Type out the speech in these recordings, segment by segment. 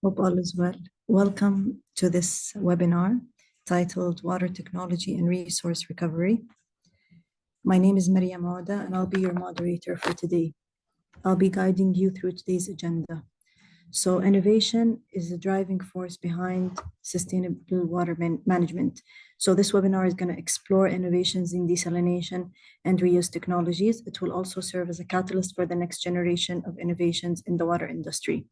Hope all is well. Welcome to this webinar titled Water Technology and Resource Recovery. My name is Maryam Auda and I'll be your moderator for today. I'll be guiding you through today's agenda. So innovation is the driving force behind sustainable water management. So this webinar is going to explore innovations in desalination and reuse technologies. It will also serve as a catalyst for the next generation of innovations in the water industry.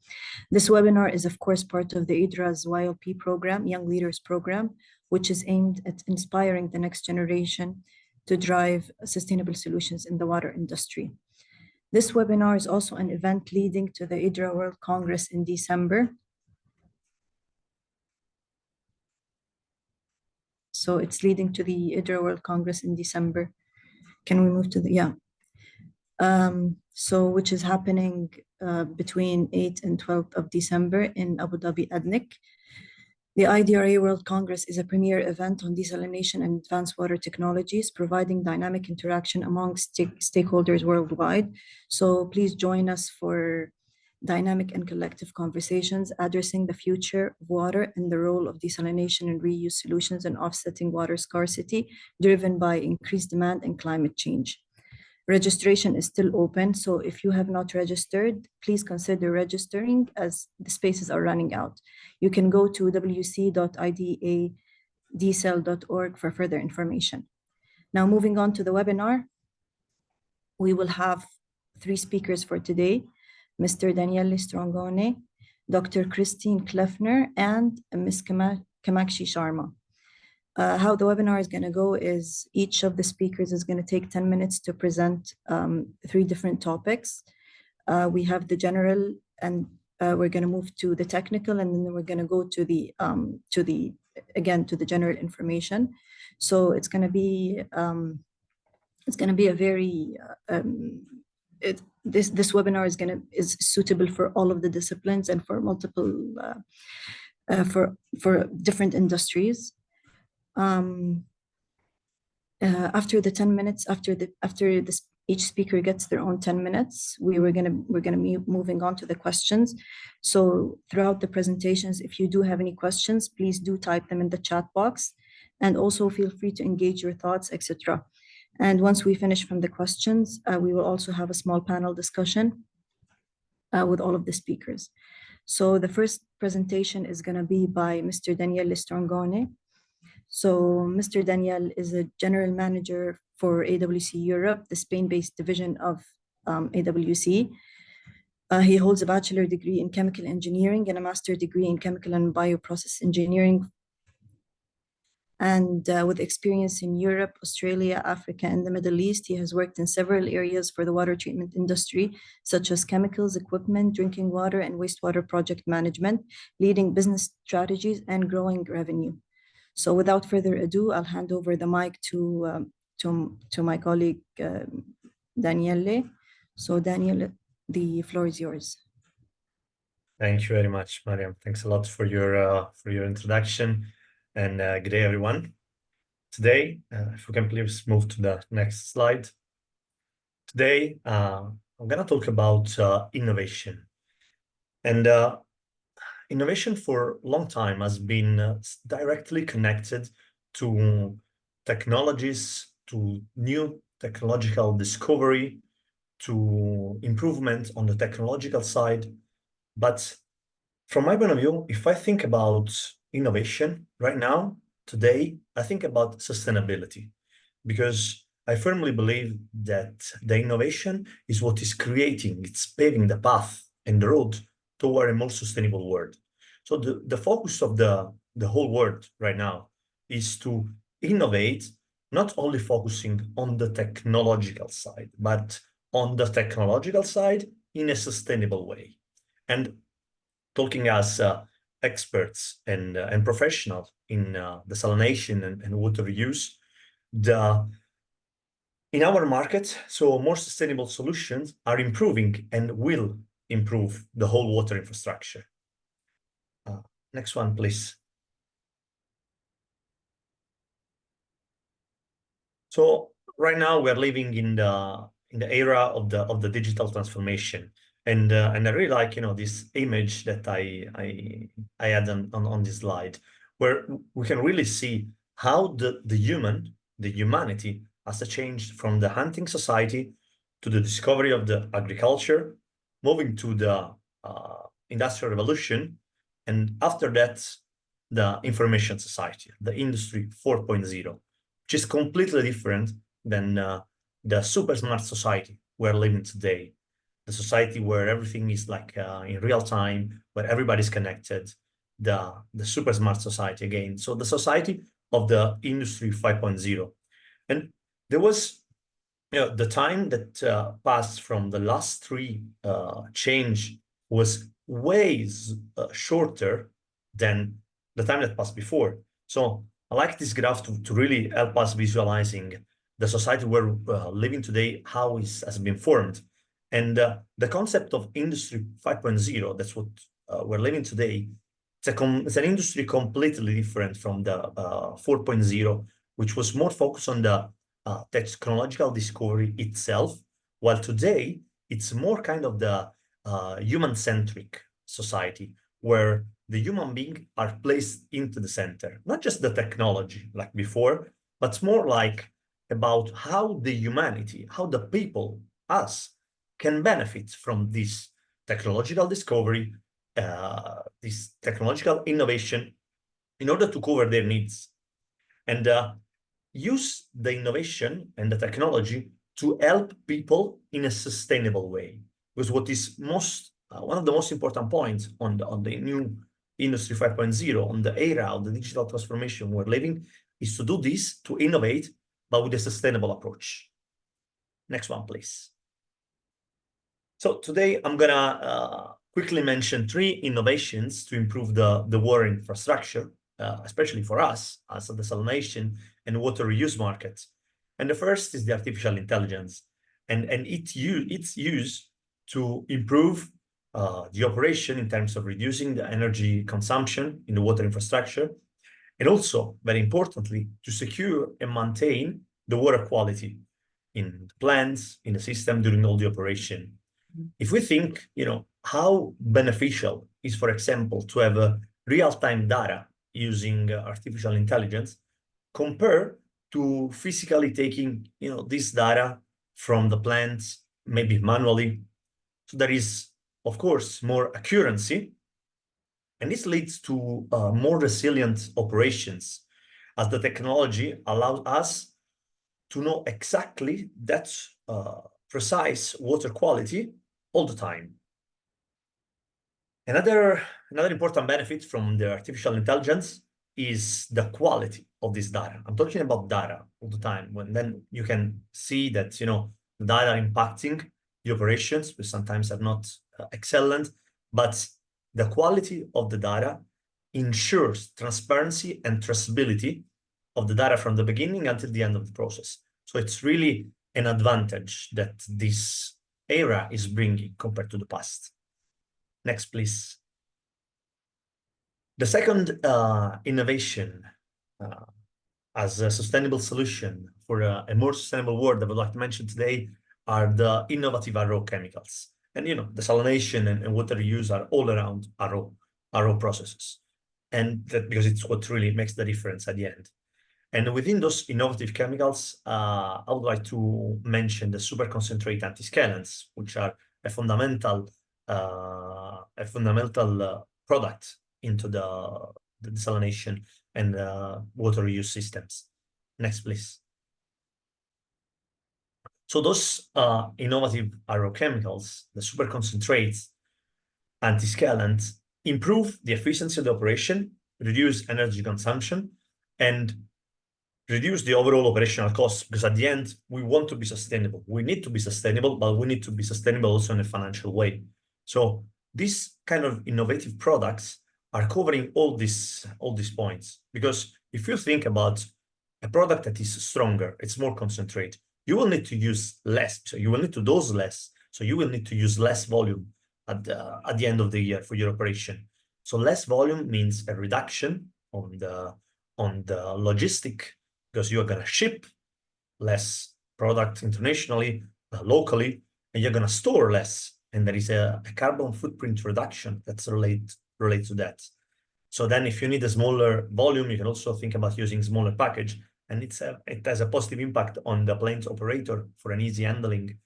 This webinar is, of course, part of the IDRA's YLP program, Young Leaders Program, which is aimed at inspiring the next generation to drive sustainable solutions in the water industry. This webinar is also an event leading to the IDRA World Congress in December. So it's leading to the IDRA World Congress in December. Can we move to the, which is happening between 8th and 12th of December in Abu Dhabi, ADNIC. The IDRA World Congress is a premier event on desalination and advanced water technologies, providing dynamic interaction among stakeholders worldwide. So please join us for dynamic and collective conversations addressing the future of water and the role of desalination and reuse solutions in offsetting water scarcity driven by increased demand and climate change. Registration is still open, so if you have not registered, please consider registering as the spaces are running out. You can go to wc.idadesal.org for further information. Now, moving on to the webinar, we will have 3 speakers for today, Mr. Daniele Strongone, Dr. Christine Kleffner, and Ms. Kamakshi Sharma. How the webinar is going to go is each of the speakers is going to take 10 minutes to present 3 different topics. We have the general, and we're going to move to the technical, and then we're going to go to the general information. So it's going to be a very this webinar is suitable for all of the disciplines and for multiple for different industries. After the 10 minutes, each speaker gets their own 10 minutes, we're gonna be moving on to the questions. So throughout the presentations, if you do have any questions, please do type them in the chat box, and also feel free to engage your thoughts, etc. And once we finish from the questions, we will also have a small panel discussion with all of the speakers. So the first presentation is going to be by Mr. Daniele Strongone. So Mr. Daniel is a general manager for AWC Europe, the Spain-based division of AWC. He holds a bachelor degree in chemical engineering and a master degree in chemical and bioprocess engineering. And with experience in Europe, Australia, Africa, and the Middle East, he has worked in several areas for the water treatment industry, such as chemicals, equipment, drinking water, and wastewater project management, leading business strategies and growing revenue. So without further ado, I'll hand over the mic to my colleague, Daniele. So Daniele, the floor is yours. Thank you very much, Mariam. Thanks a lot for your introduction, and good day, everyone. Today, if we can please move to the next slide. Today, I'm going to talk about innovation. And innovation for a long time has been directly connected to technologies, to new technological discovery, to improvement on the technological side. But from my point of view, if I think about innovation right now, today, I think about sustainability, because I firmly believe that the innovation is what is creating, it's paving the path and the road toward a more sustainable world. So the focus of the whole world right now is to innovate, not only focusing on the technological side, but on the technological side in a sustainable way. And talking as experts and professionals in desalination and water reuse, in our market, so more sustainable solutions are improving and will improve the whole water infrastructure. Next one, please. So right now we're living in the era of the digital transformation, And I really like, this image that I had on this slide, where we can really see how the humanity has changed from the hunting society to the discovery of the agriculture, moving to the industrial revolution, and after that, the information society, the industry 4.0, which is completely different than the super smart society we're living today, the society where everything is like in real time, where everybody's connected, the super smart society again. So the society of the industry 5.0. And there was the time that passed from the last three change was way shorter than the time that passed before. So I like this graph to really help us visualizing the society we're living today, how it has been formed. And the concept of Industry 5.0, that's what we're living today, it's an industry completely different from the 4.0, which was more focused on the technological discovery itself, while today it's more kind of the human-centric society, where the human being are placed into the center, not just the technology like before, but more like about how the humanity, how the people, us, can benefit from this technological discovery, this technological innovation in order to cover their needs. And use the innovation and the technology to help people in a sustainable way. Because what is one of the most important points on the new Industry 5.0, on the era of the digital transformation we're living, is to do this, to innovate, but with a sustainable approach. Next one, please. So today I'm gonna quickly mention three innovations to improve the water infrastructure, especially for us as a desalination and water reuse market. And the first is the artificial intelligence, and its use to improve the operation in terms of reducing the energy consumption in the water infrastructure, and also, very importantly, to secure and maintain the water quality in the plants, in the system during all the operation. If we think, how beneficial is, for example, to have a real-time data using artificial intelligence, compare to physically taking, this data from the plants, maybe manually. So there is, of course, more accuracy, and this leads to more resilient operations, as the technology allows us to know exactly that precise water quality all the time. Another important benefit from the artificial intelligence is the quality of this data. I'm talking about data all the time, when then you can see that, the data impacting the operations, which sometimes are not excellent, but the quality of the data ensures transparency and traceability of the data from the beginning until the end of the process. So it's really an advantage that this era is bringing compared to the past. Next, please. The second innovation as a sustainable solution for a more sustainable world I would like to mention today are the innovative RO chemicals. And, desalination and water reuse are all around RO processes. And that because it's what really makes the difference at the end. And within those innovative chemicals, I would like to mention the super concentrate antiscalants, which are a fundamental product into the desalination and water reuse systems. Next, please. So those innovative aerochemicals, the super concentrates, antiscalants, improve the efficiency of the operation, reduce energy consumption, and reduce the overall operational costs, because at the end, we want to be sustainable. We need to be sustainable, but we need to be sustainable also in a financial way. So these kind of innovative products are covering all these points, because if you think about a product that is stronger, it's more concentrate, you will need to use less, so you will need to dose less, so you will need to use less volume at the end of the year for your operation. So less volume means a reduction on the logistic, because you are going to ship less product internationally, locally, and you're going to store less and there is a carbon footprint reduction that's related to that. So then if you need a smaller volume, you can also think about using smaller package, and it has a positive impact on the plane's operator for an easy handling.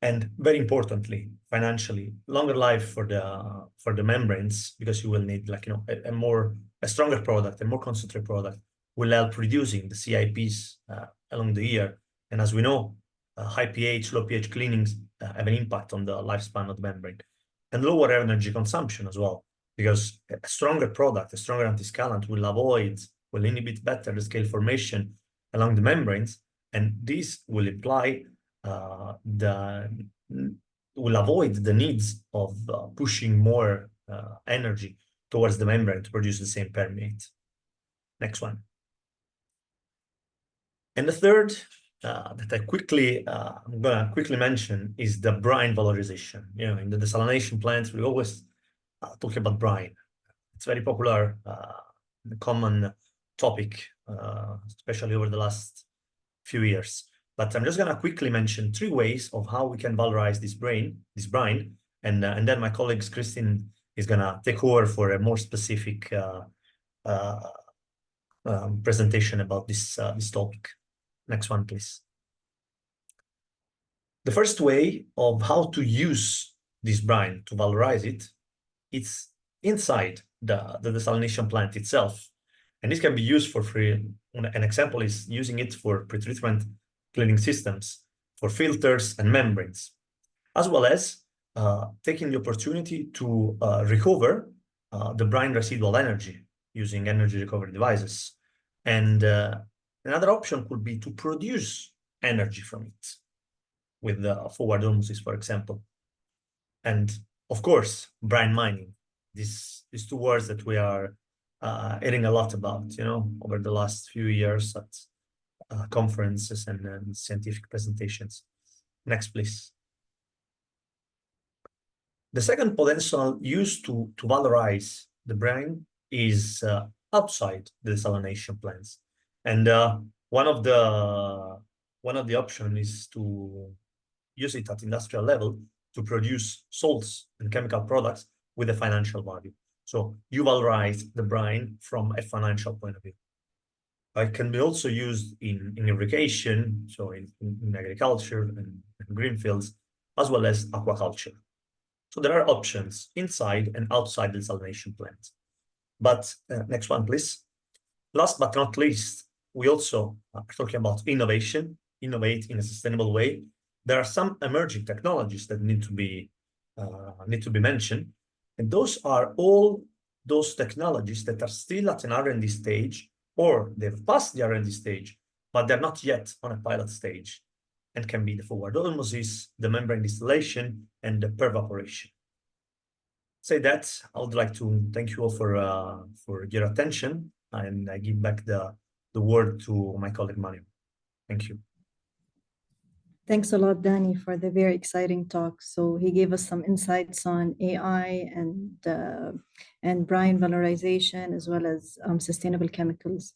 And very importantly, financially, longer life for the membranes, because you will need a stronger product, a more concentrated product, will help reducing the CIPs along the year. And as we know, high pH, low pH cleanings have an impact on the lifespan of the membrane, and lower energy consumption as well, because a stronger product, a stronger antiscalant will inhibit better the scale formation along the membranes, and this will imply will avoid the needs of pushing more energy towards the membrane to produce the same permeate. Next one. And the third that I'm gonna quickly mention is the brine valorization. In the desalination plants, we always talk about brine. It's very popular, common topic, especially over the last few years. But I'm just gonna quickly mention 3 ways of how we can valorize this brine, and then my colleague Christine is gonna take over for a more specific presentation about this topic. Next one, please. The first way of how to use this brine to valorize it's inside the desalination plant itself. And this can be used for free. An example is using it for pretreatment cleaning systems, for filters and membranes, as well as taking the opportunity to recover the brine residual energy using energy recovery devices. And another option could be to produce energy from it with forward osmosis, for example. And of course, brine mining. These 2 words that we are hearing a lot about, over the last few years at conferences and scientific presentations. Next, please. The second potential use to valorize the brine is outside the desalination plants, and one of the options is to use it at industrial level to produce salts and chemical products with a financial value. So you valorize the brine from a financial point of view. It can be also used in irrigation, so in agriculture and green fields, as well as aquaculture. So there are options inside and outside the desalination plant. But next one, please. Last but not least, we also are talking about innovate in a sustainable way. There are some emerging technologies that need to be mentioned, and those are all those technologies that are still at an R&D stage, or they've passed the R&D stage, but they're not yet on a pilot stage, and can be the forward osmosis, the membrane distillation, and the pervaporation. Say that, I would like to thank you all for your attention, and I give back the word to my colleague Mario. Thank you. Thanks a lot, Danny, for the very exciting talk. So he gave us some insights on AI and brine valorization, as well as sustainable chemicals.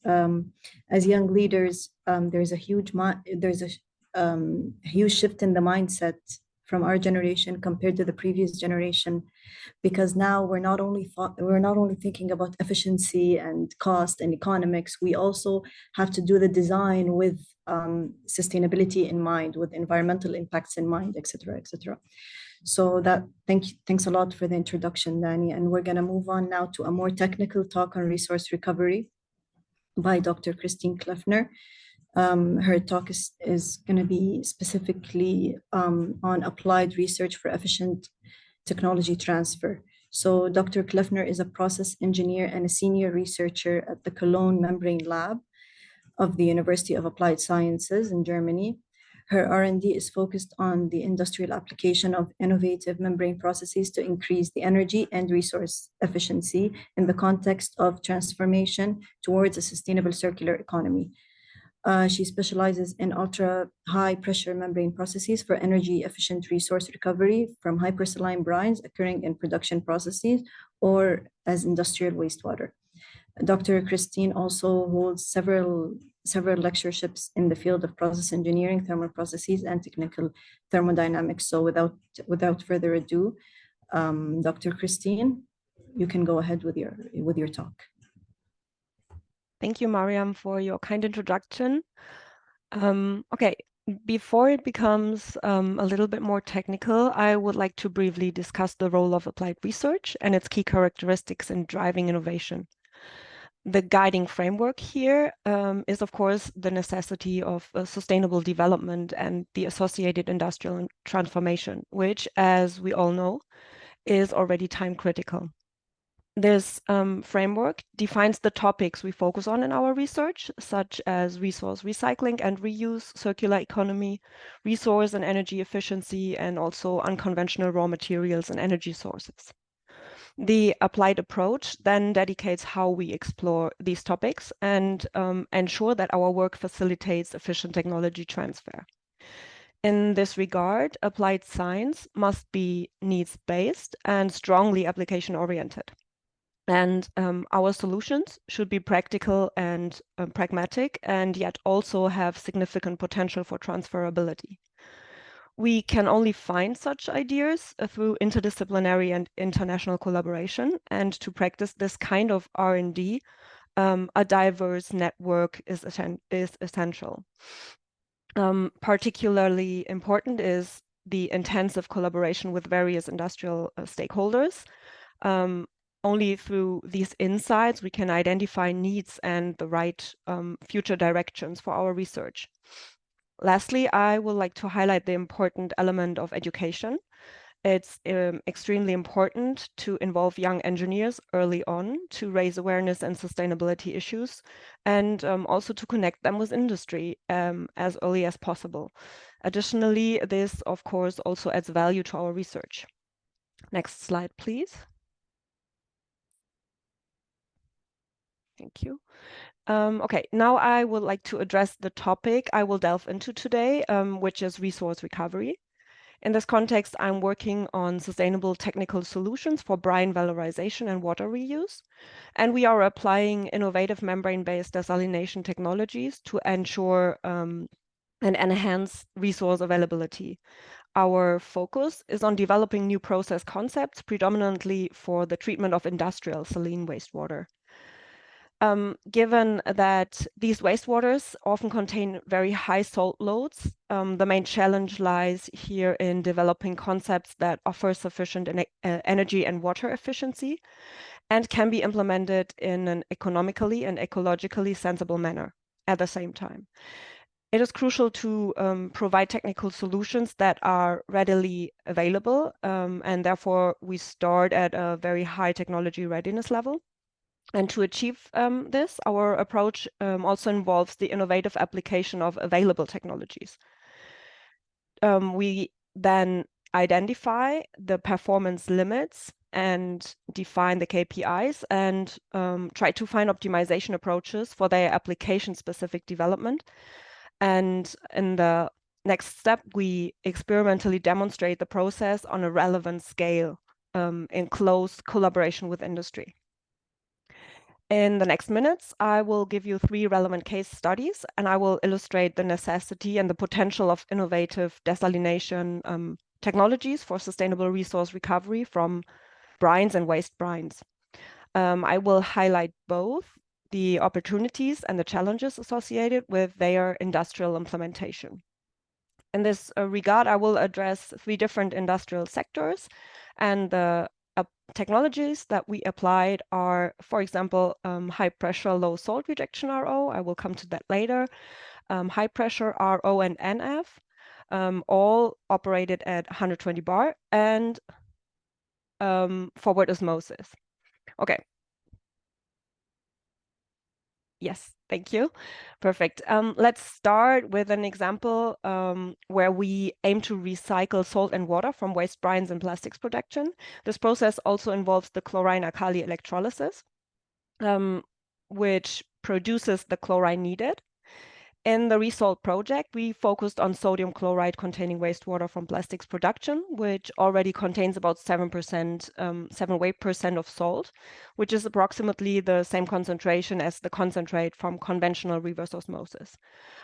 As young leaders, there's a huge shift in the mindset from our generation compared to the previous generation, because now we're not only thinking about efficiency and cost and economics, we also have to do the design with sustainability in mind, with environmental impacts in mind, et cetera, et cetera. So thanks a lot for the introduction, Danny. And we're gonna move on now to a more technical talk on resource recovery by Dr. Christine Kleffner. Her talk is going to be specifically on applied research for efficient technology transfer. So Dr. Kleffner is a process engineer and a senior researcher at the Cologne Membrane Lab of the University of Applied Sciences in Germany. Her R&D is focused on the industrial application of innovative membrane processes to increase the energy and resource efficiency in the context of transformation towards a sustainable circular economy. She specializes in ultra-high pressure membrane processes for energy-efficient resource recovery from hypersaline brines occurring in production processes or as industrial wastewater. Dr. Christine also holds several several lectureships in the field of process engineering, thermal processes, and technical thermodynamics. So without further ado, Dr. Christine, you can go ahead with your talk. Thank you, Mariam, for your kind introduction. Okay, before it becomes a little bit more technical, I would like to briefly discuss the role of applied research and its key characteristics in driving innovation. The guiding framework here is, of course, the necessity of sustainable development and the associated industrial transformation, which, as we all know, is already time critical. This framework defines the topics we focus on in our research, such as resource recycling and reuse, circular economy, resource and energy efficiency, and also unconventional raw materials and energy sources. The applied approach then dedicates how we explore these topics and ensure that our work facilitates efficient technology transfer. In this regard, applied science must be needs-based and strongly application-oriented. And our solutions should be practical and pragmatic, and yet also have significant potential for transferability. We can only find such ideas through interdisciplinary and international collaboration. And to practice this kind of R&D, a diverse network is essential. Particularly important is the intensive collaboration with various industrial stakeholders. Only through these insights, we can identify needs and the right future directions for our research. Lastly, I would like to highlight the important element of education. It's extremely important to involve young engineers early on to raise awareness and sustainability issues, and also to connect them with industry as early as possible. Additionally, this, of course, also adds value to our research. Next slide, please. Thank you. Okay, now I would like to address the topic I will delve into today, which is resource recovery. In this context, I'm working on sustainable technical solutions for brine valorization and water reuse. And we are applying innovative membrane-based desalination technologies to ensure and enhance resource availability. Our focus is on developing new process concepts, predominantly for the treatment of industrial saline wastewater. Given that these wastewaters often contain very high salt loads, the main challenge lies here in developing concepts that offer sufficient energy and water efficiency and can be implemented in an economically and ecologically sensible manner at the same time. It is crucial to provide technical solutions that are readily available, and therefore we start at a very high technology readiness level. And to achieve this, our approach also involves the innovative application of available technologies. We then identify the performance limits and define the KPIs and try to find optimization approaches for their application-specific development. And in the next step, we experimentally demonstrate the process on a relevant scale in close collaboration with industry. In the next minutes, I will give you 3 relevant case studies, and I will illustrate the necessity and the potential of innovative desalination technologies for sustainable resource recovery from brines and waste brines. I will highlight both the opportunities and the challenges associated with their industrial implementation. In this regard, I will address 3 different industrial sectors, and the technologies that we applied are, for example, high pressure, low salt rejection RO. I will come to that later. High pressure RO and NF, all operated at 120 bar, and forward osmosis. Okay. Yes, thank you. Perfect. Let's start with an example where we aim to recycle salt and water from waste brines and plastics production. This process also involves the chlorine-alkali electrolysis, which produces the chlorine needed. In the ReSalt project, we focused on sodium chloride containing wastewater from plastics production, which already contains about 7% of salt, which is approximately the same concentration as the concentrate from conventional reverse osmosis.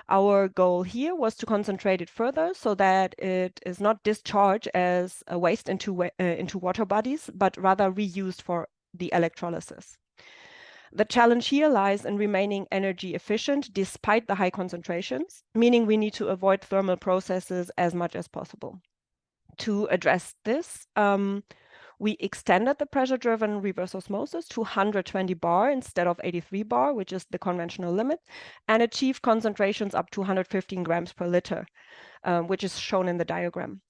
Our goal here was to concentrate it further so that it is not discharged as a waste into water bodies, but rather reused for the electrolysis. The challenge here lies in remaining energy efficient despite the high concentrations, meaning we need to avoid thermal processes as much as possible. To address this, we extended the pressure-driven reverse osmosis to 120 bar instead of 83 bar, which is the conventional limit, and achieved concentrations up to 115 grams per liter, which is shown in the diagram.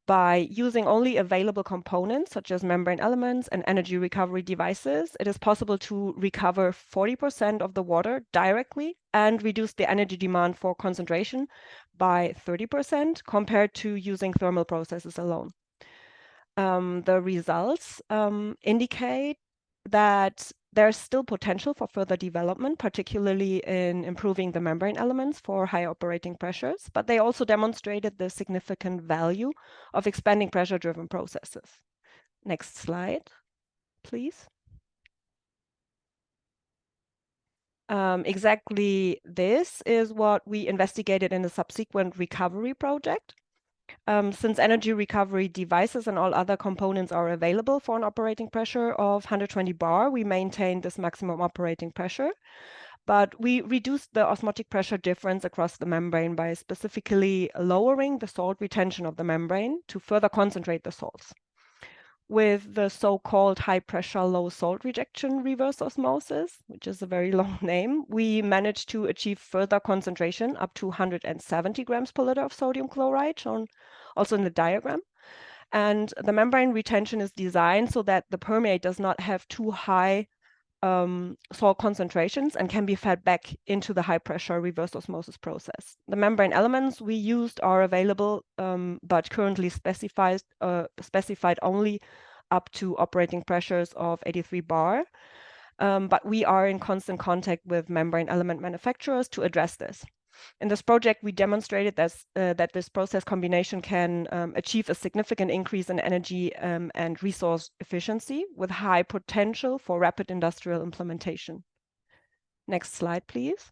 By using only available components, such as membrane elements and energy recovery devices, it is possible to recover 40% of the water directly and reduce the energy demand for concentration by 30% compared to using thermal processes alone. The results indicate that there's still potential for further development, particularly in improving the membrane elements for high operating pressures, but they also demonstrated the significant value of expanding pressure-driven processes. Next slide, please. Exactly this is what we investigated in the subsequent recovery project. Since energy recovery devices and all other components are available for an operating pressure of 120 bar, we maintained this maximum operating pressure, but we reduced the osmotic pressure difference across the membrane by specifically lowering the salt retention of the membrane to further concentrate the salts. With the so-called high-pressure, low-salt rejection reverse osmosis, which is a very long name, we managed to achieve further concentration up to 170 grams per liter of sodium chloride, shown also in the diagram. And the membrane retention is designed so that the permeate does not have too high salt concentrations and can be fed back into the high-pressure reverse osmosis process. The membrane elements we used are available, but currently specified only up to operating pressures of 83 bar. But we are in constant contact with membrane element manufacturers to address this. In this project, we demonstrated that this process combination can achieve a significant increase in energy and resource efficiency with high potential for rapid industrial implementation. Next slide, please.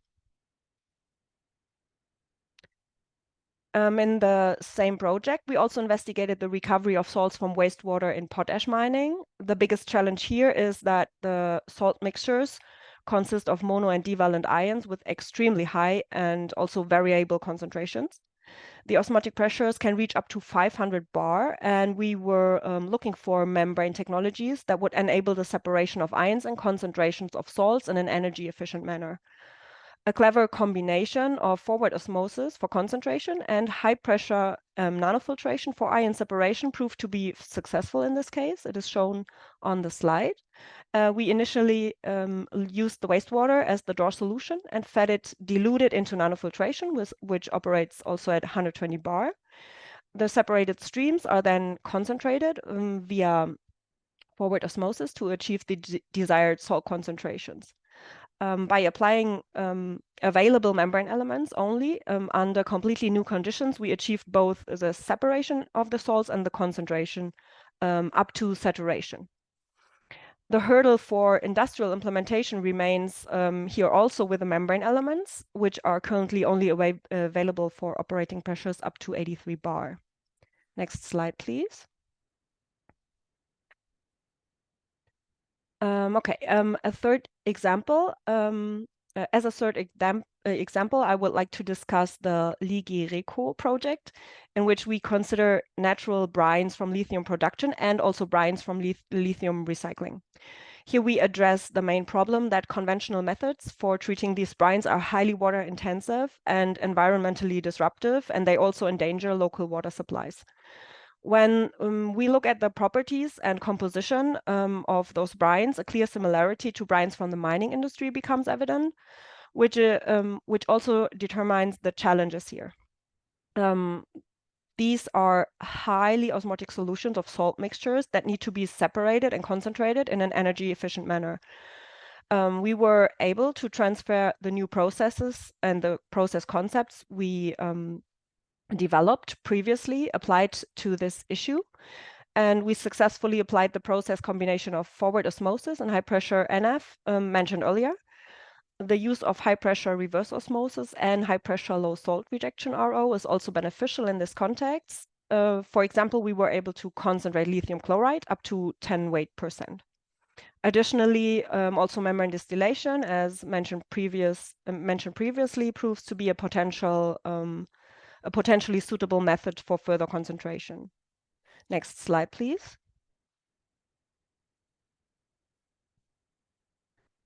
In the same project, we also investigated the recovery of salts from wastewater in potash mining. The biggest challenge here is that the salt mixtures consist of mono and divalent ions with extremely high and also variable concentrations. The osmotic pressures can reach up to 500 bar, and we were looking for membrane technologies that would enable the separation of ions and concentrations of salts in an energy efficient manner. A clever combination of forward osmosis for concentration and high pressure nanofiltration for ion separation proved to be successful in this case. It is shown on the slide. We initially used the wastewater as the draw solution and fed it diluted into nanofiltration, which operates also at 120 bar. The separated streams are then concentrated via forward osmosis to achieve the desired salt concentrations. By applying available membrane elements only under completely new conditions, we achieved both the separation of the salts and the concentration up to saturation. The hurdle for industrial implementation remains here also with the membrane elements, which are currently only available for operating pressures up to 83 bar. Next slide, please. A third example. As a third example, I would like to discuss the LIGI-RECO project, in which we consider natural brines from lithium production and also brines from lithium recycling. Here we address the main problem that conventional methods for treating these brines are highly water intensive and environmentally disruptive, and they also endanger local water supplies. When we look at the properties and composition of those brines, a clear similarity to brines from the mining industry becomes evident, which also determines the challenges here. These are highly osmotic solutions of salt mixtures that need to be separated and concentrated in an energy efficient manner. We were able to transfer the new processes and the process concepts we developed previously applied to this issue. And we successfully applied the process combination of forward osmosis and high pressure NF mentioned earlier, the use of high pressure reverse osmosis and high pressure low salt rejection RO is also beneficial in this context. For example, we were able to concentrate lithium chloride up to 10 weight%. Additionally, also membrane distillation, as mentioned previously, proves to be a potentially suitable method for further concentration. Next slide, please.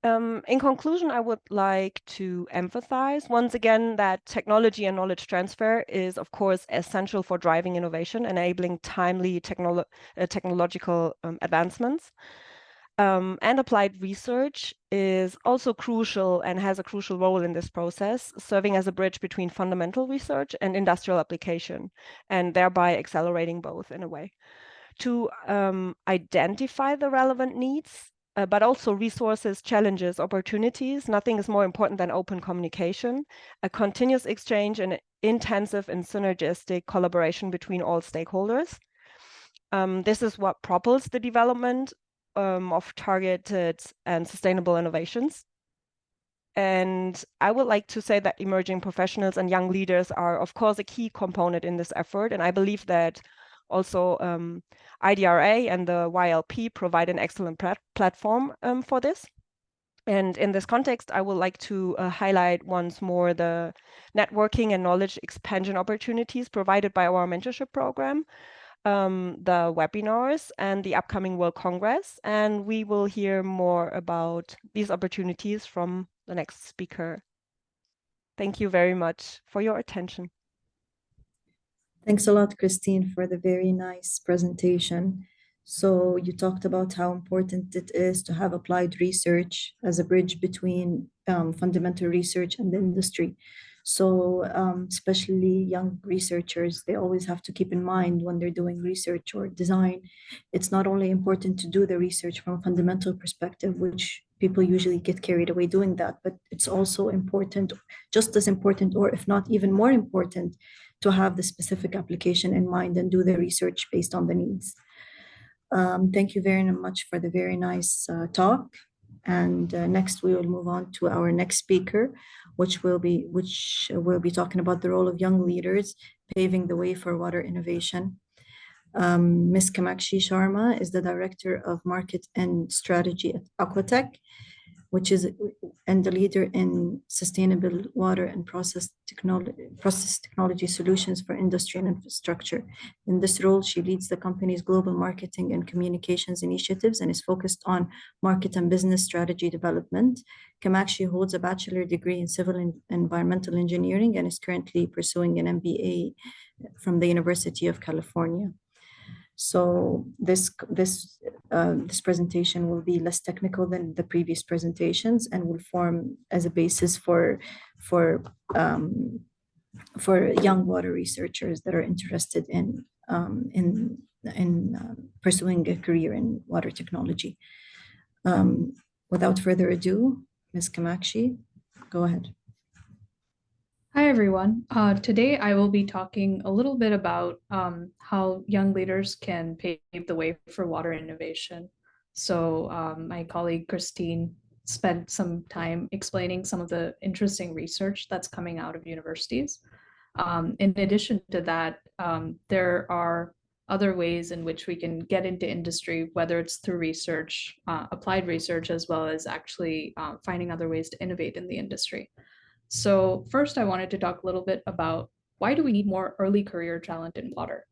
In conclusion, I would like to emphasize once again that technology and knowledge transfer is, of course, essential for driving innovation, enabling timely technological advancements. And applied research is also crucial and has a crucial role in this process, serving as a bridge between fundamental research and industrial application, and thereby accelerating both in a way. To identify the relevant needs, but also resources, challenges, opportunities. Nothing is more important than open communication, a continuous exchange, and intensive and synergistic collaboration between all stakeholders. This is what propels the development of targeted and sustainable innovations. And I would like to say that emerging professionals and young leaders are, of course, a key component in this effort. And I believe that also IDRA and the YLP provide an excellent platform for this. And in this context, I would like to highlight once more the networking and knowledge expansion opportunities provided by our mentorship program, the webinars, and the upcoming World Congress. And we will hear more about these opportunities from the next speaker. Thank you very much for your attention. Thanks a lot, Christine, for the very nice presentation. So you talked about how important it is to have applied research as a bridge between fundamental research and the industry. So especially young researchers, they always have to keep in mind when they're doing research or design, it's not only important to do the research from a fundamental perspective, which people usually get carried away doing that, but it's also important, just as important, or if not even more important, to have the specific application in mind and do the research based on the needs. Thank you very much for the very nice talk. And next we will move on to our next speaker, which will be talking about the role of young leaders paving the way for water innovation. Ms. Kamakshi Sharma is the Director of Market and Strategy at Aquatech, which is and the leader in sustainable water and process technology solutions for industry and infrastructure. In this role, she leads the company's global marketing and communications initiatives and is focused on market and business strategy development. Kamakshi holds a bachelor degree in civil and environmental engineering and is currently pursuing an MBA from the University of California. So this presentation will be less technical than the previous presentations and will form as a basis for young water researchers that are interested in pursuing a career in water technology. Without further ado, Ms. Kamakshi, go ahead. Hi, everyone. Today I will be talking a little bit about how young leaders can pave the way for water innovation. So my colleague Christine spent some time explaining some of the interesting research that's coming out of universities. In addition to that, there are other ways in which we can get into industry, whether it's through research, applied research, as well as actually finding other ways to innovate in the industry. So first, I wanted to talk a little bit about why do we need more early career talent in water?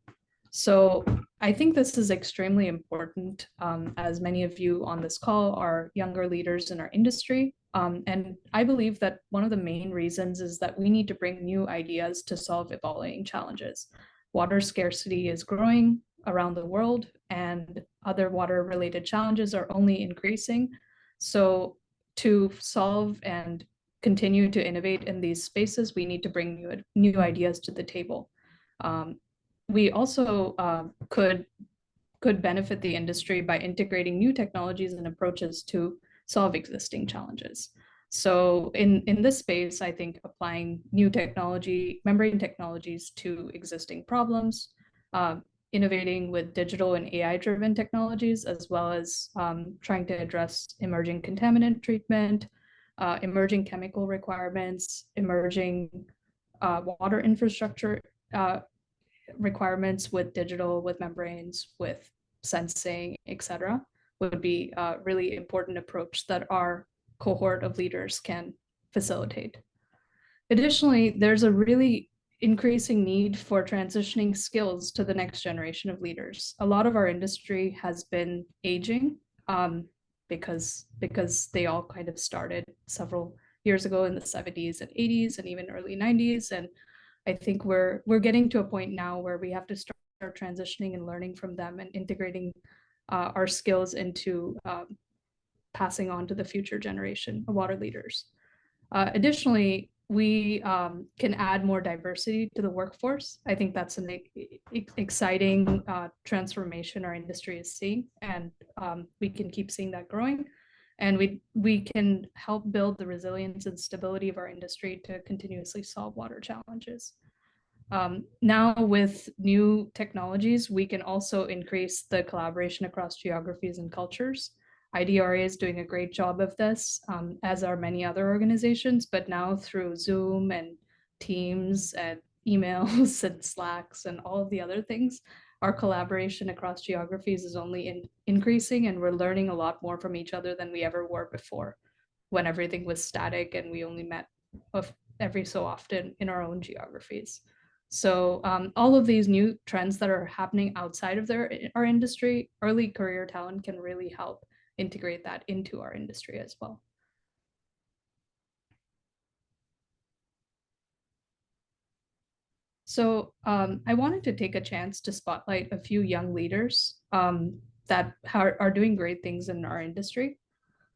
So I think this is extremely important, as many of you on this call are younger leaders in our industry. And I believe that one of the main reasons is that we need to bring new ideas to solve evolving challenges. Water scarcity is growing around the world, and other water-related challenges are only increasing. So to solve and continue to innovate in these spaces, we need to bring new ideas to the table. We also could benefit the industry by integrating new technologies and approaches to solve existing challenges. So in this space, I think applying new technology, membrane technologies to existing problems, innovating with digital and AI-driven technologies, as well as trying to address emerging contaminant treatment, emerging chemical requirements, emerging water infrastructure requirements with digital, with membranes, with sensing, etc., would be a really important approach that our cohort of leaders can facilitate. Additionally, there's a really increasing need for transitioning skills to the next generation of leaders. A lot of our industry has been aging because they all kind of started several years ago in the 70s and 80s and even early 90s. And I think we're getting to a point now where we have to start transitioning and learning from them and integrating our skills into passing on to the future generation of water leaders. Additionally, we can add more diversity to the workforce. I think that's an exciting transformation our industry is seeing, and we can keep seeing that growing. And we can help build the resilience and stability of our industry to continuously solve water challenges. Now with new technologies, we can also increase the collaboration across geographies and cultures. IDRA is doing a great job of this, as are many other organizations, but now through Zoom and Teams and emails and Slacks and all of the other things, our collaboration across geographies is only increasing, and we're learning a lot more from each other than we ever were before, when everything was static and we only met every so often in our own geographies. So all of these new trends that are happening outside of our industry, early career talent can really help integrate that into our industry as well. So I wanted to take a chance to spotlight a few young leaders that are doing great things in our industry.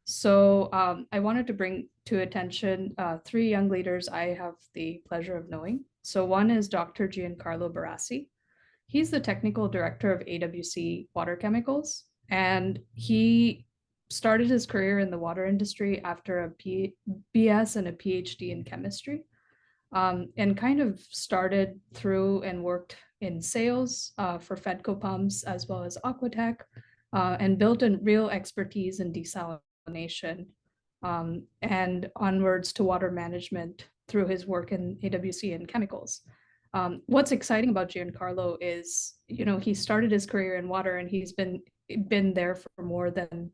So I wanted to bring to attention 3 young leaders I have the pleasure of knowing. So one is Dr. Giancarlo Barassi. He's the technical director of AWC Water Chemicals, and he started his career in the water industry after a BS and a PhD in chemistry, and kind of started through and worked in sales for Fedco pumps as well as Aquatech, and built a real expertise in desalination, and onwards to water management through his work in AWC and chemicals. What's exciting about Giancarlo is, he started his career in water, and he's been there for more than,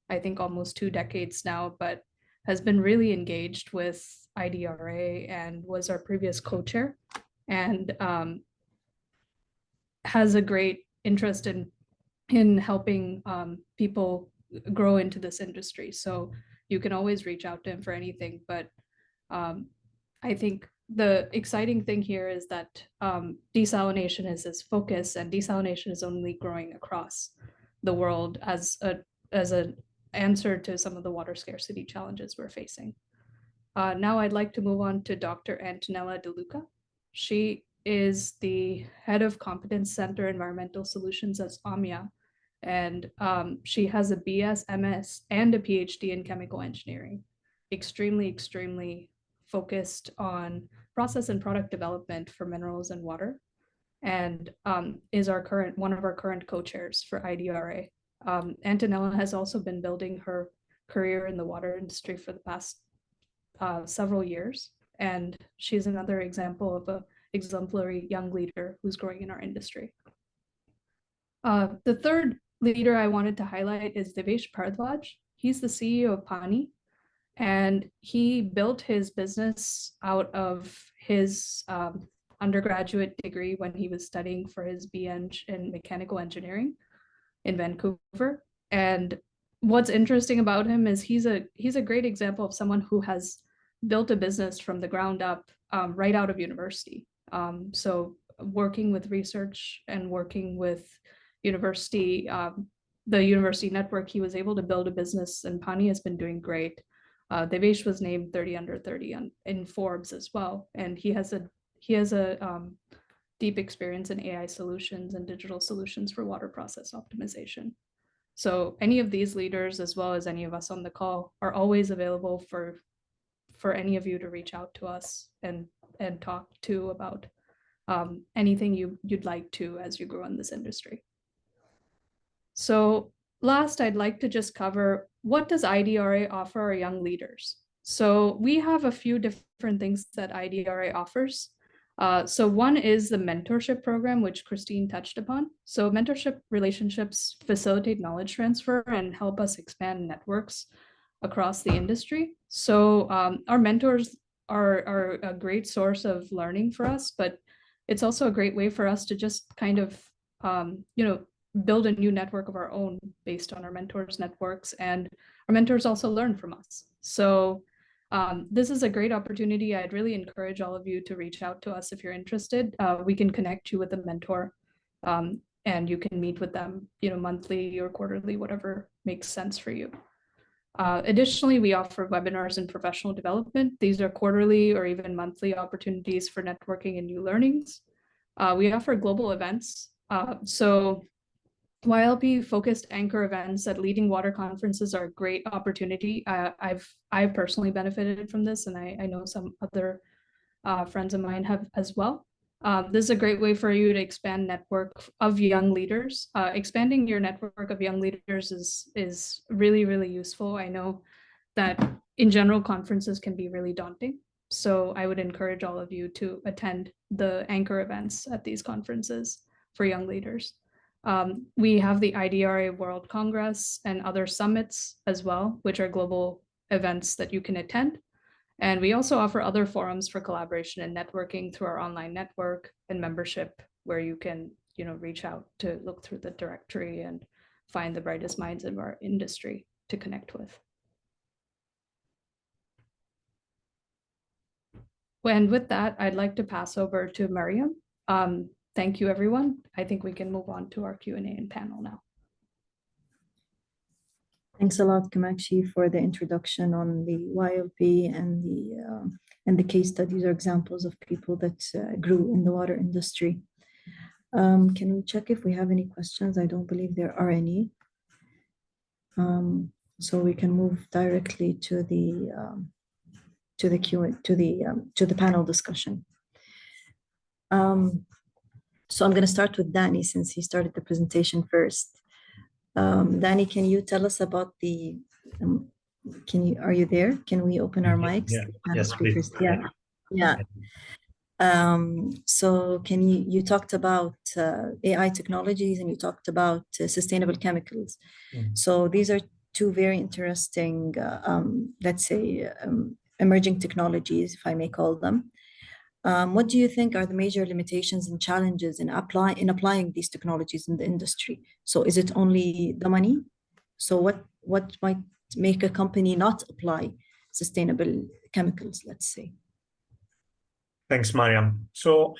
I think, almost 2 decades now, but has been really engaged with IDRA and was our previous co-chair, and has a great interest in helping people grow into this industry. So you can always reach out to him for anything, but I think the exciting thing here is that desalination is his focus, and desalination is only growing across the world as an answer to some of the water scarcity challenges we're facing. Now I'd like to move on to Dr. Antonella De Luca. She is the head of Competence Center Environmental Solutions at OMIA, and she has a BS, MS, and a PhD in chemical engineering. Extremely focused on process and product development for minerals and water, and is one of our current co-chairs for IDRA. Antonella has also been building her career in the water industry for the past several years, and she's another example of an exemplary young leader who's growing in our industry. The third leader I wanted to highlight is Devesh Bharadwaj. He's the CEO of Pani, and he built his business out of his undergraduate degree when he was studying for his BEng in mechanical engineering in Vancouver. And what's interesting about him is he's a great example of someone who has built a business from the ground up right out of university. So working with research and working with university, the university network, he was able to build a business, and Pani has been doing great. Devesh was named 30 under 30 in Forbes as well, and he has a deep experience in AI solutions and digital solutions for water process optimization. So any of these leaders, as well as any of us on the call, are always available for any of you to reach out to us and talk to about anything you'd like to as you grow in this industry. So last, I'd like to just cover, what does IDRA offer our young leaders? So we have a few different things that IDRA offers. So one is the mentorship program, which Christine touched upon. So mentorship relationships facilitate knowledge transfer and help us expand networks across the industry. So our mentors are a great source of learning for us, but it's also a great way for us to just kind of, build a new network of our own based on our mentors' networks, and our mentors also learn from us. So this is a great opportunity. I'd really encourage all of you to reach out to us if you're interested. We can connect you with a mentor, and you can meet with them, monthly or quarterly, whatever makes sense for you. Additionally, we offer webinars in professional development. These are quarterly or even monthly opportunities for networking and new learnings. We offer global events. So YLP focused anchor events at leading water conferences are a great opportunity. I've personally benefited from this, and I know some other friends of mine have as well. This is a great way for you to expand network of young leaders. Expanding your network of young leaders is really, really useful. I know that in general, conferences can be really daunting. So I would encourage all of you to attend the anchor events at these conferences for young leaders. We have the IDRA World Congress and other summits as well, which are global events that you can attend. And we also offer other forums for collaboration and networking through our online network and membership, where you can, reach out to look through the directory and find the brightest minds of our industry to connect with. And with that, I'd like to pass over to Mariam. Thank you, everyone. I think we can move on to our Q&A and panel now. Thanks a lot, Kamakshi, for the introduction on the YLP and the case studies or examples of people that grew in the water industry. Can we check if we have any questions? I don't believe there are any. So we can move directly to the panel discussion. So I'm going to start with Danny, since he started the presentation first. Danny, can you tell us about the, are you there? Can we open our mics? Yeah. Yes, please. Yeah. So you talked about AI technologies, and you talked about sustainable chemicals. So these are two very interesting, let's say, emerging technologies, if I may call them. What do you think are the major limitations and challenges in applying these technologies in the industry? So is it only the money? So what might make a company not apply sustainable chemicals, let's say? Thanks, Mariam. So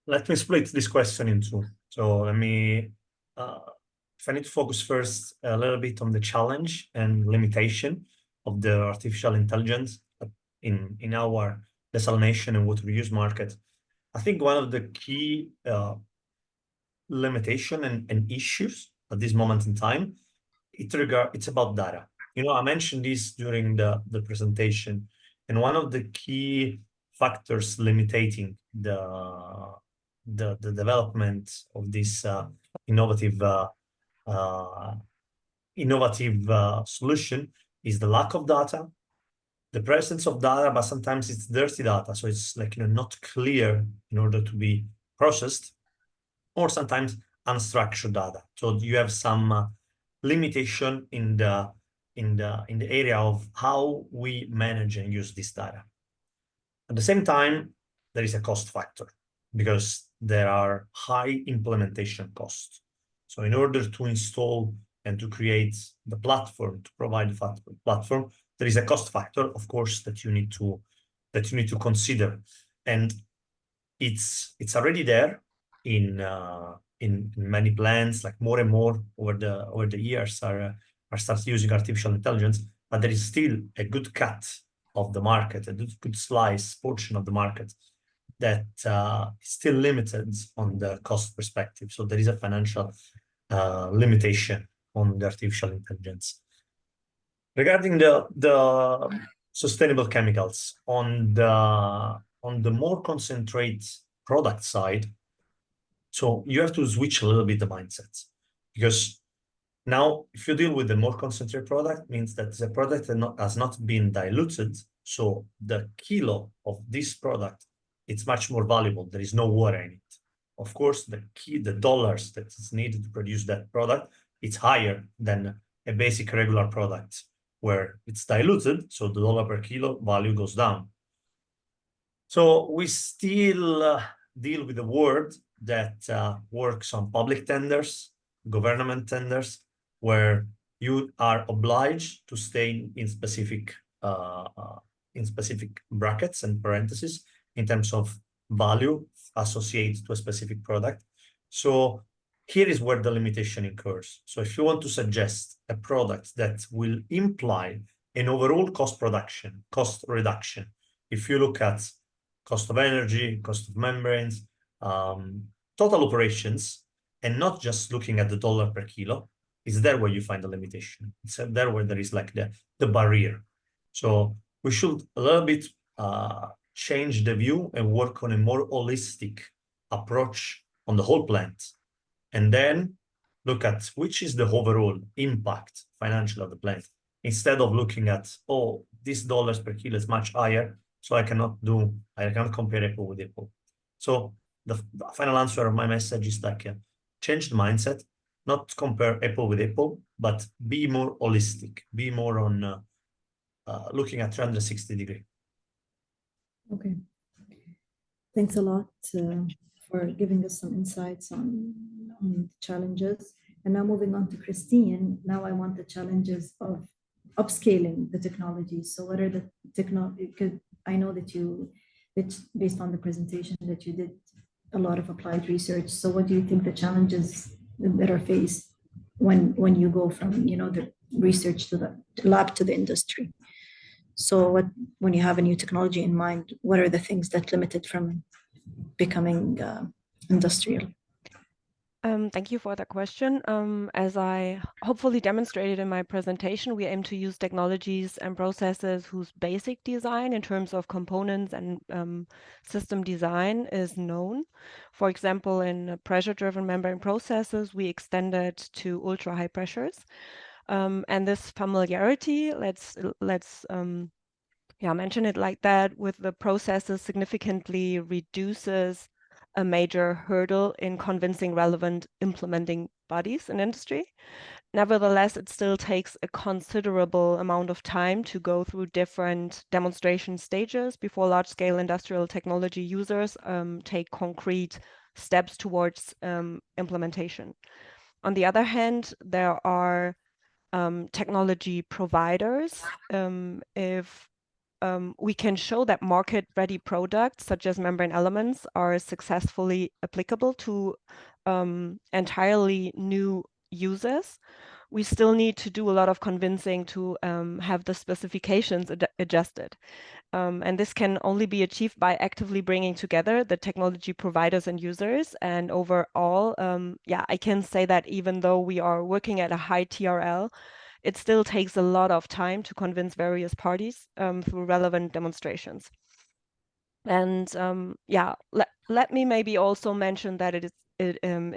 let me split this question in two. So let me, if I need to focus first a little bit on the challenge and limitation of the artificial intelligence in our desalination and water reuse market, I think one of the key limitation and issues at this moment in time, it's about data. I mentioned this during the presentation, and one of the key factors limiting the development of this innovative solution is the lack of data, the presence of data, but sometimes it's dirty data, so it's like not clear in order to be processed, or sometimes unstructured data. So you have some limitation in the area of how we manage and use this data. At the same time, there is a cost factor, because there are high implementation costs. So in order to install and to create the platform, to provide the platform, there is a cost factor, of course, that you need to consider, and it's already there in many plants. Like more and more over the years are start using artificial intelligence, but there is still a good cut of the market, a good slice portion of the market that is still limited on the cost perspective. So there is a financial limitation on the artificial intelligence. Regarding the sustainable chemicals, on the more concentrate product side, so you have to switch a little bit the mindset, because now if you deal with the more concentrated product, means that the product has not been diluted, so the kilo of this product, it's much more valuable. There is no water in it. Of course, the dollars that is needed to produce that product, it's higher than a basic regular product where it's diluted, so the dollar per kilo value goes down. So we still deal with the world that works on public tenders, government tenders, where you are obliged to stay in specific brackets and parentheses in terms of value associated to a specific product. So here is where the limitation occurs. So if you want to suggest a product that will imply an overall cost reduction, if you look at cost of energy, cost of membranes, total operations, and not just looking at the dollar per kilo, is there where you find the limitation. It's there where there is like the barrier. So we should a little bit change the view and work on a more holistic approach on the whole plant. And then look at which is the overall impact financial of the plant, instead of looking at, oh, this dollars per kilo is much higher, so I cannot compare apple with apple. So the final answer of my message is like change the mindset, not compare apple with apple, but be more holistic, be more on looking at 360 degree. Okay. Thanks a lot for giving us some insights on challenges. And now moving on to Christine, now I want the challenges of upscaling the technology. So what are the technology, because I know that based on the presentation that you did a lot of applied research. So what do you think the challenges that are faced when you go from, the research to the lab to the industry? So when you have a new technology in mind, what are the things that limit it from becoming industrial? Thank you for that question. As I hopefully demonstrated in my presentation, we aim to use technologies and processes whose basic design in terms of components and system design is known. For example, in pressure-driven membrane processes, we extended to ultra-high pressures. And this familiarity, let's mention it like that, with the processes significantly reduces a major hurdle in convincing relevant implementing bodies in industry. Nevertheless, it still takes a considerable amount of time to go through different demonstration stages before large-scale industrial technology users take concrete steps towards implementation. On the other hand, there are technology providers. If we can show that market-ready products, such as membrane elements, are successfully applicable to entirely new users, we still need to do a lot of convincing to have the specifications adjusted. And this can only be achieved by actively bringing together the technology providers and users. And overall, I can say that even though we are working at a high TRL, it still takes a lot of time to convince various parties through relevant demonstrations. And let me maybe also mention that it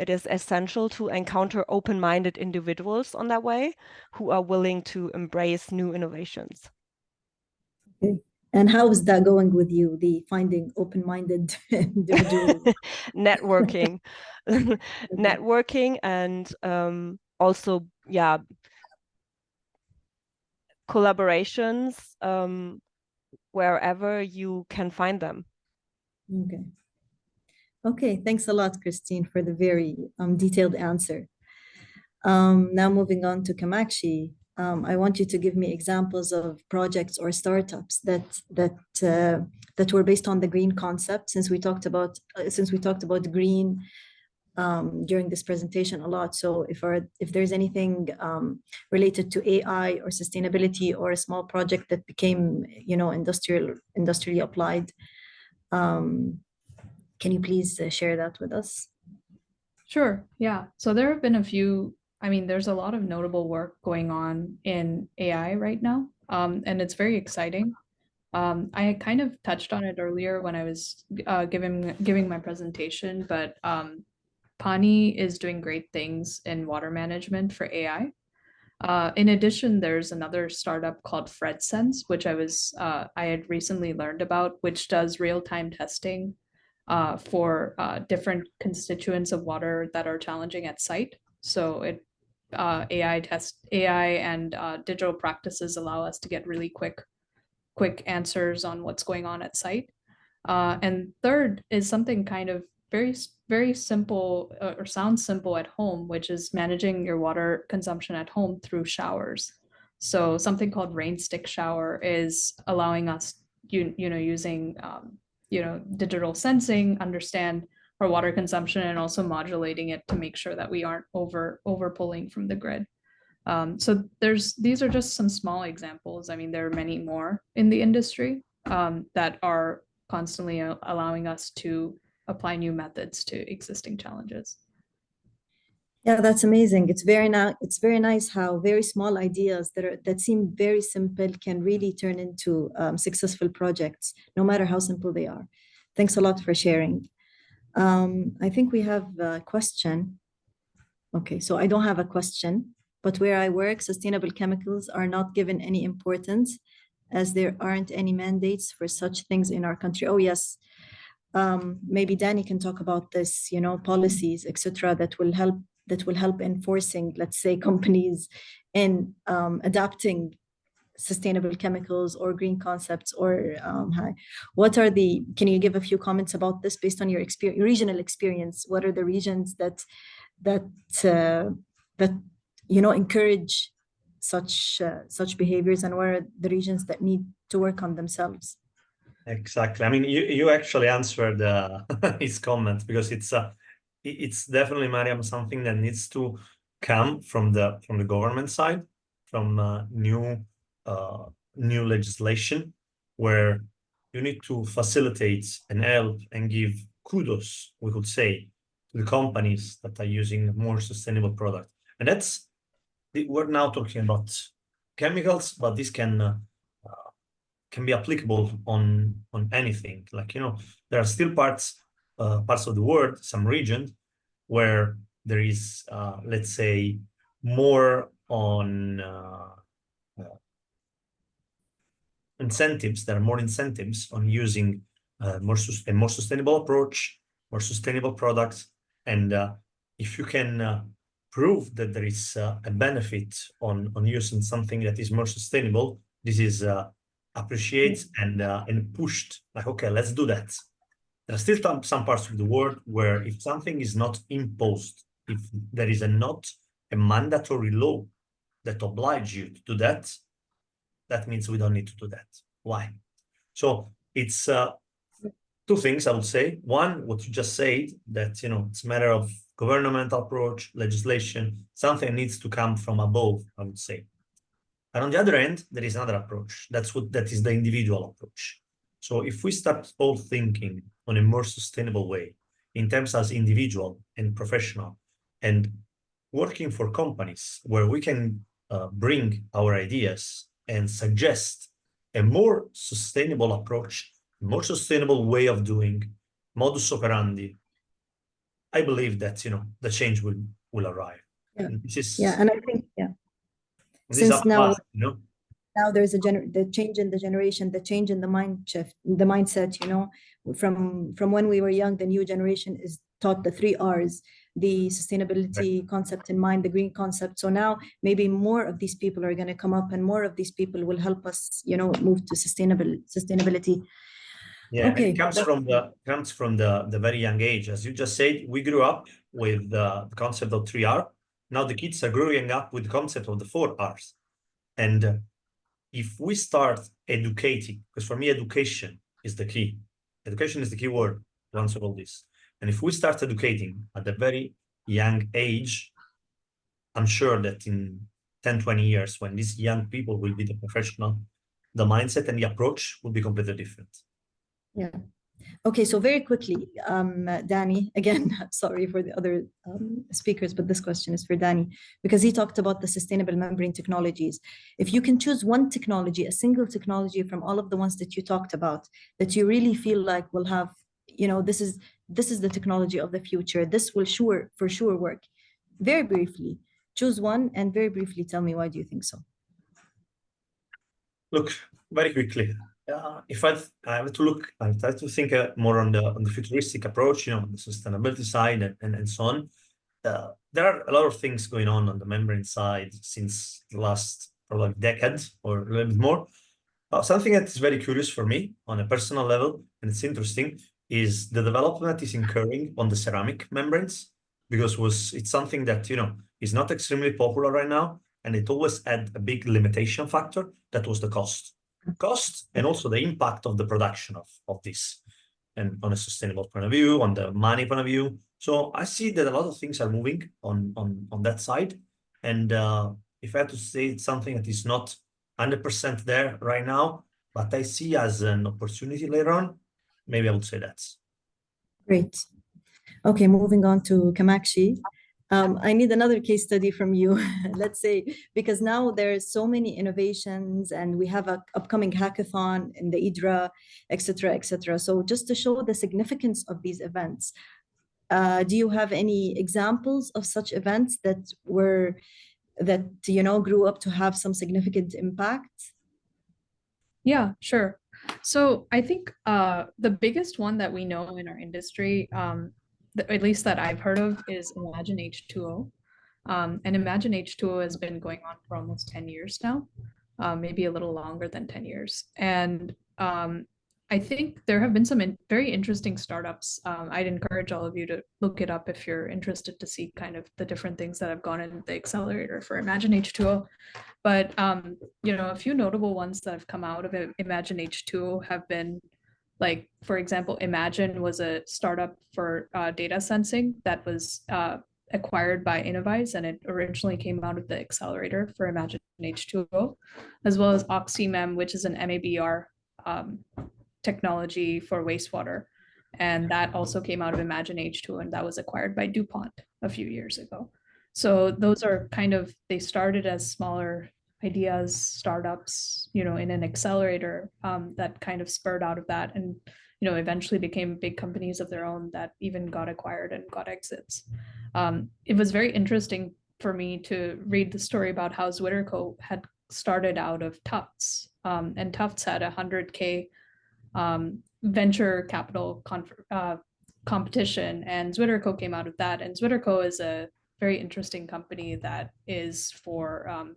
is essential to encounter open-minded individuals on that way who are willing to embrace new innovations. Okay. And how is that going with you, the finding open-minded individuals? Networking. Networking and also, collaborations wherever you can find them. Okay, thanks a lot, Christine, for the very detailed answer. Now moving on to Kamakshi, I want you to give me examples of projects or startups that were based on the green concept, since we talked about green during this presentation a lot. So if there's anything related to AI or sustainability or a small project that became industrially applied, can you please share that with us? Sure. Yeah. So there have been a few I mean, there's a lot of notable work going on in AI right now, and it's very exciting. I kind of touched on it earlier when I was giving my presentation, but Pani is doing great things in water management for AI. In addition, there's another startup called FredSense, which I had recently learned about, which does real-time testing for different constituents of water that are challenging at site. So AI and digital practices allow us to get really quick answers on what's going on at site. And third is something kind of very simple or sounds simple at home, which is managing your water consumption at home through showers. So something called rain stick shower is allowing us, using digital sensing, understand our water consumption and also modulating it to make sure that we aren't over pulling from the grid. So these are just some small examples. I mean, there are many more in the industry that are constantly allowing us to apply new methods to existing challenges. Yeah, that's amazing. It's very nice how very small ideas that seem very simple can really turn into successful projects, no matter how simple they are. Thanks a lot for sharing. I think we have a question. Okay, so I don't have a question, but where I work, sustainable chemicals are not given any importance as there aren't any mandates for such things in our country. Oh, yes. Maybe Danny can talk about this, policies, etc., that will help enforcing, let's say, companies in adapting sustainable chemicals or green concepts, or can you give a few comments about this based on your regional experience? What are the regions that encourage such behaviors, and what are the regions that need to work on themselves? Exactly. I mean, you actually answered his comment, because it's definitely, Mariam, something that needs to come from the government side, from new legislation, where you need to facilitate and help and give kudos, we could say, to the companies that are using more sustainable products. And we're now talking about chemicals, but this can be applicable on anything. Like, there are still parts of the world, some regions, where there is, let's say, more on incentives. There are more incentives on using a more sustainable approach, more sustainable products. And if you can prove that there is a benefit on using something that is more sustainable, this is appreciated and pushed. Like, okay, let's do that. There are still some parts of the world where if something is not imposed, if there is not a mandatory law that obliges you to do that, that means we don't need to do that. Why? So it's two things, I would say. One, what you just said, that it's a matter of governmental approach, legislation, something needs to come from above, I would say. And on the other end, there is another approach. That is the individual approach. So if we start all thinking on a more sustainable way, in terms as individual and professional, and working for companies where we can bring our ideas and suggest a more sustainable approach, more sustainable way of doing, modus operandi, I believe that the change will arrive. Yeah, and this is, yeah, and I think since now, now there's the change in the generation, the change in the mindset. From when we were young, the new generation is taught the 3 R's, the sustainability concept in mind, the green concept. So now maybe more of these people are going to come up, and more of these people will help us, move to sustainability. Yeah, okay. It comes from the very young age. As you just said, we grew up with the concept of 3R. Now the kids are growing up with the concept of the 4 R's. And if we start educating, because for me, education is the key. Education is the key word to answer all this. And if we start educating at a very young age, I'm sure that in 10, 20 years, when these young people will be the professional, the mindset and the approach will be completely different. Yeah, Okay, so very quickly, Danny, again, sorry for the other speakers, but this question is for Danny, because he talked about the sustainable membrane technologies. If you can choose one technology, a single technology from all of the ones that you talked about, that you really feel like will have, this is the technology of the future, this will for sure work. Very briefly, choose one and very briefly tell me why do you think so? Look, very quickly. If I have to look, I try to think more on the futuristic approach, on the sustainability side and so on. There are a lot of things going on the membrane side since the last probably decade or a little bit more. Something that is very curious for me on a personal level, and it's interesting, is the development is occurring on the ceramic membranes, because it's something that is not extremely popular right now, and it always had a big limitation factor, that was the cost and also the impact of the production of this, and on a sustainable point of view, on the money point of view. So I see that a lot of things are moving on that side, and if I had to say it's something that is not 100% there right now, but I see as an opportunity later on, maybe I would say that. Great. Okay, moving on to Kamakshi. I need another case study from you, let's say, because now there's so many innovations and we have an upcoming hackathon in the IDRA, et cetera, et cetera. So just to show the significance of these events, do you have any examples of such events that grew up to have some significant impact? Yeah, sure. So I think the biggest one that we know in our industry, at least that I've heard of, is Imagine H2O. And Imagine H2O has been going on for almost 10 years now, maybe a little longer than 10 years. And I think there have been some very interesting startups. I'd encourage all of you to look it up if you're interested to see kind of the different things that have gone in the accelerator for Imagine H2O. But a few notable ones that have come out of Imagine H2O have been, like, for example, Imagine was a startup for data sensing that was acquired by Innovize, and it originally came out of the accelerator for Imagine H2O, as well as OxyMem, which is an MABR technology for wastewater. And that also came out of Imagine H2O, and that was acquired by DuPont a few years ago. So those are they started as smaller ideas, startups, in an accelerator that kind of spurred out of that, and eventually became big companies of their own that even got acquired and got exits. It was very interesting for me to read the story about how Zwitterco had started out of Tufts, and Tufts had 100K venture capital competition, and Zwitterco came out of that. And Zwitterco is a very interesting company that is for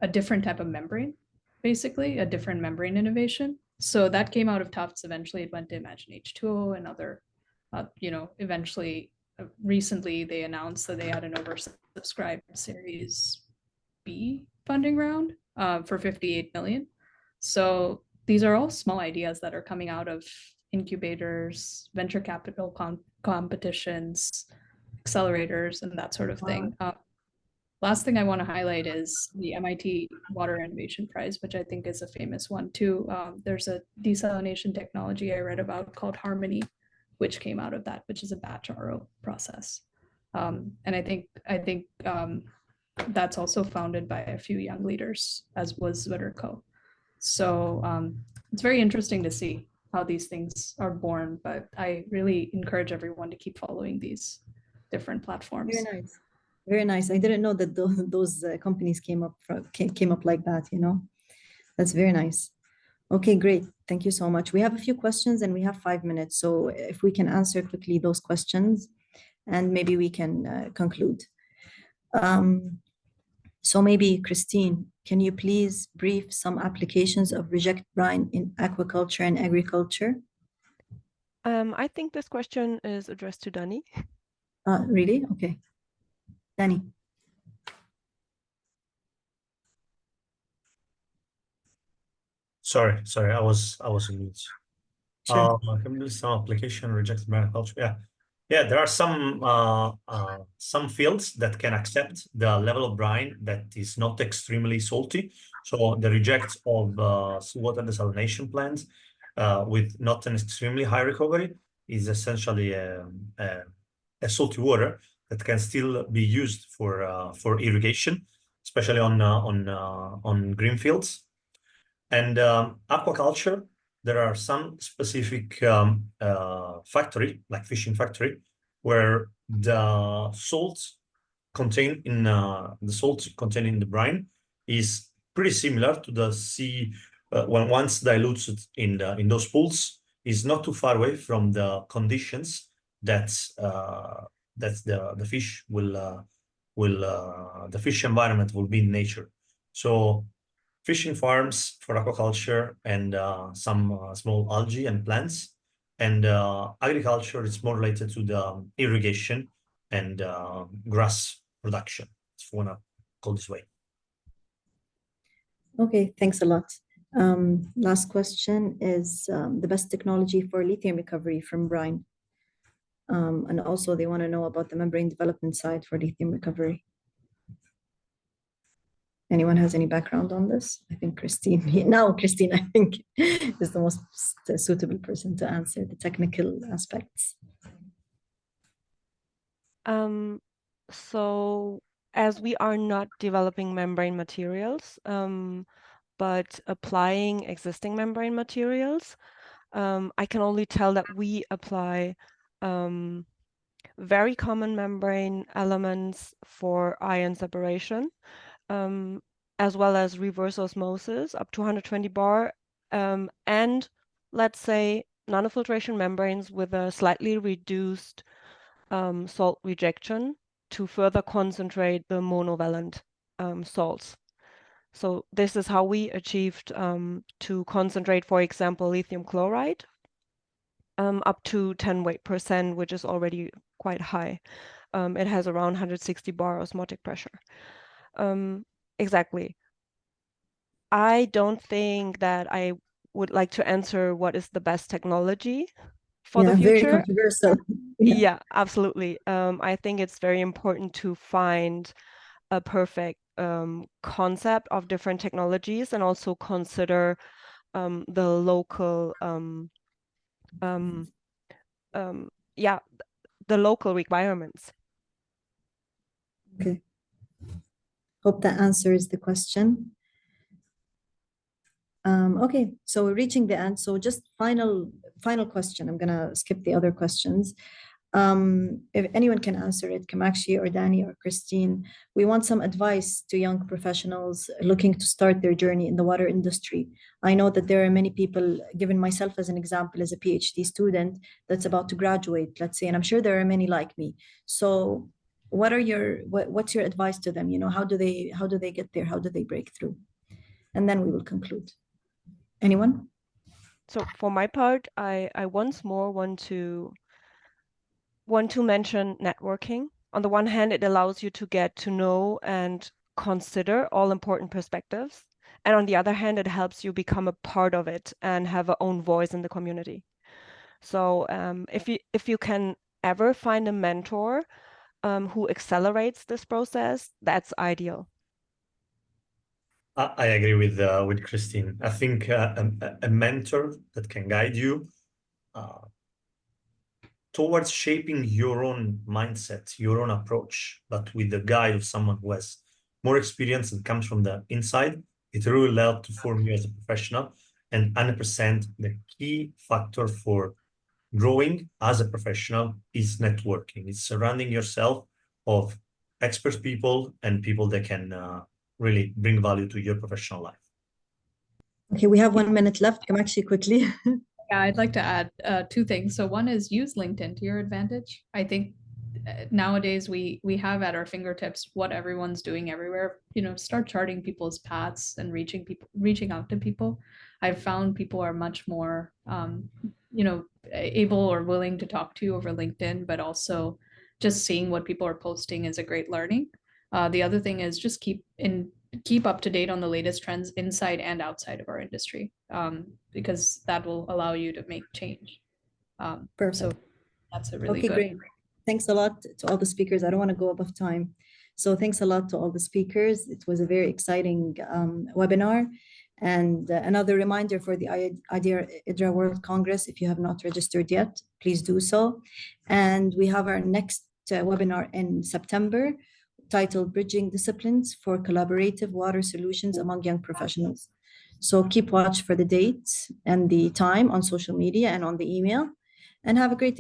a different type of membrane, basically a different membrane innovation. So that came out of Tufts. Eventually it went to Imagine H2O and other, eventually recently they announced that they had an oversubscribed Series B funding round for 58 million. So these are all small ideas that are coming out of incubators, venture capital competitions, accelerators, and that sort of thing. Last thing I want to highlight is the MIT Water Innovation Prize, which I think is a famous one too. There's a desalination technology I read about called Harmony, which came out of that, which is a batch RO process. And I think that's also founded by a few young leaders, as was Zwitterco. So it's very interesting to see how these things are born, but I really encourage everyone to keep following these different platforms. Very nice. Very nice. I didn't know that those companies came up like that, That's very nice. Okay, great. Thank you so much. We have a few questions and we have 5 minutes. So if we can answer quickly those questions and maybe we can conclude. So maybe Christine, can you please brief some applications of reject brine in aquaculture and agriculture? I think this question is addressed to Danny. Really? Okay. Danny. Sorry, I was on mute. Sure. Some application rejected by agriculture. Yeah, there are some fields that can accept the level of brine that is not extremely salty. So the reject of seawater desalination plants with not an extremely high recovery is essentially a salty water that can still be used for irrigation, especially on green fields. And aquaculture, there are some specific factory, like fishing factory, where the salt contained in the brine is pretty similar to the sea when once diluted in those pools, is not too far away from the conditions that the fish the fish environment will be in nature. So fishing farms for aquaculture and some small algae and plants. And agriculture is more related to the irrigation and grass production, if you want to call this way. Okay, thanks a lot. Last question is the best technology for lithium recovery from brine. And also they want to know about the membrane development side for lithium recovery. Anyone has any background on this? I think Christine, Christine, I think is the most suitable person to answer the technical aspects. So as we are not developing membrane materials, but applying existing membrane materials, I can only tell that we apply very common membrane elements for ion separation, as well as reverse osmosis up to 120 bar, and let's say nanofiltration membranes with a slightly reduced salt rejection to further concentrate the monovalent salts. So this is how we achieved to concentrate, for example, lithium chloride up to 10 weight%, which is already quite high. It has around 160 bar osmotic pressure. Exactly. I don't think that I would like to answer what is the best technology for the future. Very controversial. Yeah, absolutely. I think it's very important to find a perfect concept of different technologies and also consider the local the local requirements. Okay. Hope that answers the question. Okay, so we're reaching the end. So just final question. I'm gonna skip the other questions. If anyone can answer it, Kamakshi or Danny or Christine, we want some advice to young professionals looking to start their journey in the water industry. I know that there are many people, given myself as an example, as a PhD student that's about to graduate, let's say, and I'm sure there are many like me. So what's your advice to them? You know, how do they get there? How do they break through? And then we will conclude. Anyone? So for my part, I once more want to mention networking. On the one hand, it allows you to get to know and consider all important perspectives. And on the other hand, it helps you become a part of it and have a own voice in the community. So if you can ever find a mentor who accelerates this process, that's ideal. I agree with Christine. I think a mentor that can guide you towards shaping your own mindset, your own approach, but with the guide of someone who has more experience and comes from the inside, it really helps to form you as a professional. And 100% the key factor for growing as a professional is networking. It's surrounding yourself of expert people and people that can really bring value to your professional life. Okay, we have 1 minute left. Come actually quickly. Yeah, I'd like to add two things. So one is use LinkedIn to your advantage. I think nowadays we have at our fingertips what everyone's doing everywhere. You know, start charting people's paths and reaching out to people. I've found people are much more able or willing to talk to you over LinkedIn, but also just seeing what people are posting is a great learning. The other thing is just keep up to date on the latest trends inside and outside of our industry, because that will allow you to make change. Perfect. So that's a really good. Great. Thanks a lot to all the speakers. I don't want to go above time. So thanks a lot to all the speakers. It was a very exciting webinar. And another reminder for the IDRA World Congress, if you have not registered yet, please do so. And we have our next webinar in September, titled Bridging Disciplines for Collaborative Water Solutions Among Young Professionals. So keep watch for the date and the time on social media and on the email. And have a great day.